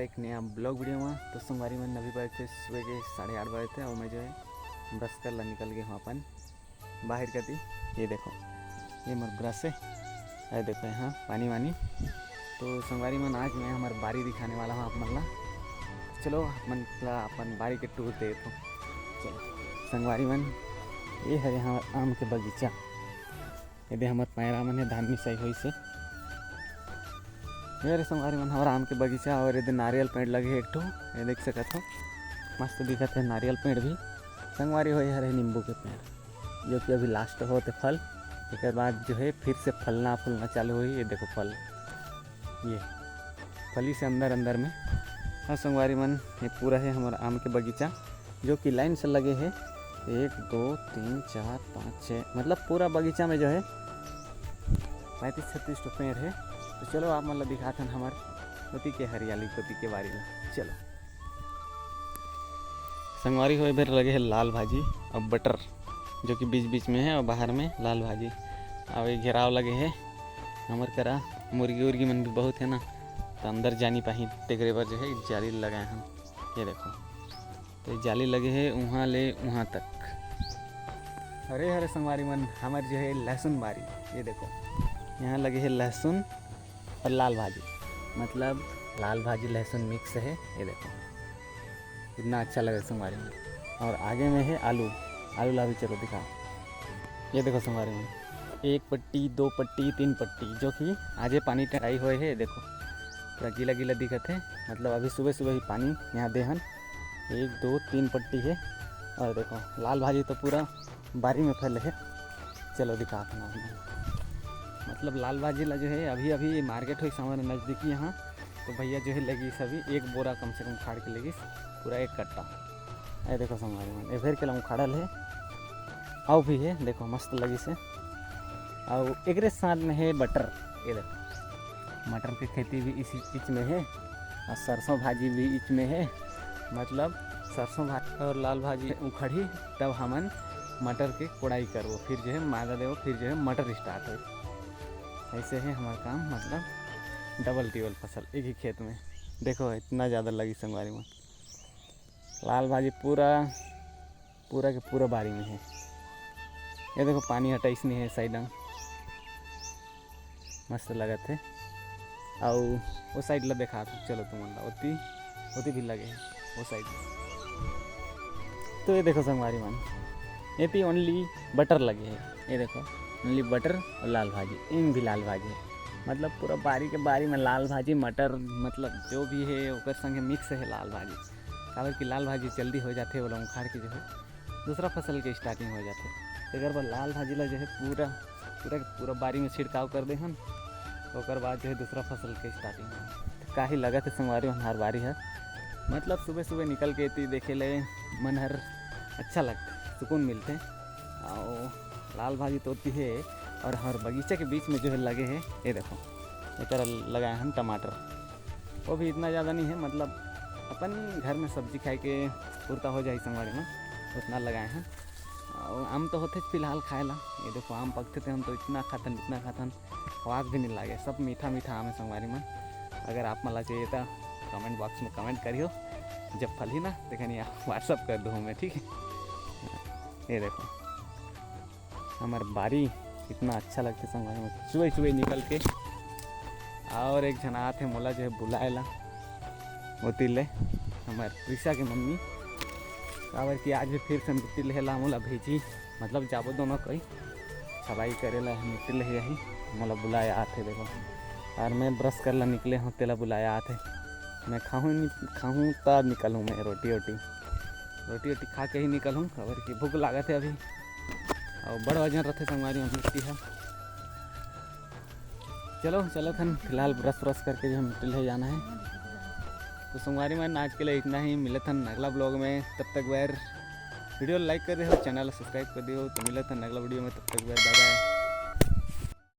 एक नया blog video में। तो सोमवारी में अभी बजे थे सुबह के 8:30 बजे थे और मैं जो है ब्रश कर ला निकल गया हूँ अपन बाहर का थी। ये देखो ये मेरा ब्रश है, अरे देखो यहाँ पानी वानी। तो सोमवारी में आज मैं हमारी बारी दिखाने वाला हूँ आप मतलब। चलो अपन बारी के टूर दे तो चलो संगवारी मन ये है यहाँ आम के बगीचा। यदि हमारे पैरा मन है धान मिसाई हुई से ये संगवारी मन हमारा आम के बगीचा। और यदि नारियल पेड़ लगे एक ठो ये देख सकते हो, मस्त दिखत है नारियल पेड़ भी। संगवारी हो हरे नींबू के पेड़ जो कि अभी लास्ट होते फल, एक बाद जो है फिर से फलना फूलना चालू हुई। ये देखो फल, ये फली से अंदर अंदर में। हाँ संगवारी मन ये पूरा है हमारा आम के बगीचा जो कि लाइन से लगे हैं 1 2 3 4 5 6 मतलब पूरा बगीचा में जो है 35-36 पेड़ है। तो चलो आप मतलब दिखाते हैं हमारे कोती के हरियाली कोती के बारी में। चलो संगवारी हो इधर लगे है लाल भाजी और बटर जो कि बीच बीच में है और बाहर में लाल भाजी और ये घेराव लगे है। हमारे करा मुर्गी उर्गी मन भी बहुत है ना, तो अंदर जानी पाही टेकरे पर जो है जाली लगाए हम। ये देखो तो जाली लगे है वहाँ ले वहाँ तक। अरे हरे संगवारी मन हमारे जो है लहसुन बारी। ये देखो यहाँ लगे है लहसुन और लाल भाजी, मतलब लाल भाजी लहसुन मिक्स है। ये देखो कितना अच्छा लगे संगवारी में। और आगे में है आलू, आलू ला भी चलो दिखाओ। ये देखो संगवारी में 1 पट्टी 2 पट्टी 3 पट्टी जो कि आजे पानी टराई हुए है। देखो पूरा गीला गीला दिखत है, मतलब अभी सुबह सुबह ही पानी यहाँ देहन 1 2 3 पट्टी है। और देखो लाल भाजी तो पूरा बारी में फैले है। चलो दिखाते हैं मतलब लाल भाजी ला जो है अभी अभी मार्केट हुई हमारे नज़दीकी यहाँ। तो भैया जो है लगी सभी 1 बोरा कम से कम खाड़ के लगी पूरा 1 कट्टा। ये देखो संगवारी में ये फिर के लम खाड़ल है आओ भी है देखो मस्त लगी से। और एक साथ में है बटर। ये देखो मटर की खेती भी इसी बीच में है और सरसों भाजी भी बीच में है, मतलब सरसों भाजी और लाल भाजी उखड़ी तब हमन मटर के कोड़ाई करवो, फिर जो है मादा देवो, फिर जो है मटर स्टार्ट हो। ऐसे है हमारा काम, मतलब डबल टिबल फसल एक ही खेत में। देखो इतना ज़्यादा लगी संगवारी में लाल भाजी पूरा पूरा के पूरा बारी में है। ये देखो पानी हटाइस नहीं है साइड में मस्त लगा थे। और वो साइड ला देखा चलो तुम ओती भी लगे हैं वो साइड। तो ये देखो संगवारी मान ये भी ओनली बटर लगे है। ये देखो ओनली बटर और लाल भाजी, इन भी लाल भाजी है, मतलब पूरा बारी के बारी में लाल भाजी मटर, मतलब जो भी है ओकर संगे मिक्स है लाल भाजी। काबर की लाल भाजी जल्दी हो जाते वाला उखाड़ के जो है दूसरा फसल के स्टार्टिंग हो जाते। अगर बार लाल भाजी ला जो है पूरा पूरा पूरा बारी में छिड़काव कर दे हम, ओकर बाद जो है दूसरा फसल के स्टार्टिंग हो। तो काहे लगा थे संगवारी हर बारी है, मतलब सुबह सुबह निकल के थी देखे ले मन हर अच्छा लगता, सुकून मिलते। और लाल भाजी तो होती है। और हर बगीचे के बीच में जो है लगे हैं ये देखो ये तरह लगाए हम टमाटर, वो भी इतना ज़्यादा नहीं है, मतलब अपन घर में सब्जी खाए के पूर्ता हो जाए संगवारी में उतना लगाए हैं। और आम तो होते फिलहाल खाए ला। ये देखो आम पकते थे हम तो इतना खातन आवाज़ भी नहीं लगे, सब मीठा मीठा आम है संगवारी में। अगर आप मला चाहिए तो कमेंट बॉक्स में कमेंट करियो, जब फल ही ना देखनी व्हाट्सअप कर दूँ मैं, ठीक है। ये देखो हमारे बारी इतना अच्छा लगता है संगवारी में सुबह सुबह निकल के। और एक जना आते मोला जो है बुलाएला होती ले हमारे प्रिशा के मम्मी, काबर कि आज भी फिर से मिट्टी लेला मोला भेजी, मतलब जाबो दोनों कोई सफाई करेला मिट्टी ले यही मोला बुलाया आते। देखो और मैं ब्रश करला निकले हूँ तेला बुलाया आते। मैं खाऊँ तब निकलूँ मैं रोटी खा के ही निकलूँ, खबर की भूख लागत है अभी। और बड़ वजन रहते संगवारी में मिट्टी है। चलो थन फिलहाल ब्रश करके जो मिट्टी ले जाना है। तो संगवारी में आज के लिए इतना ही, मिले थन अगला ब्लॉग में। तब तक वीडियो लाइक कर दे हो, चैनल सब्सक्राइब कर दियो। तो मिले थन अगला वीडियो में, तब तक बाय बाय।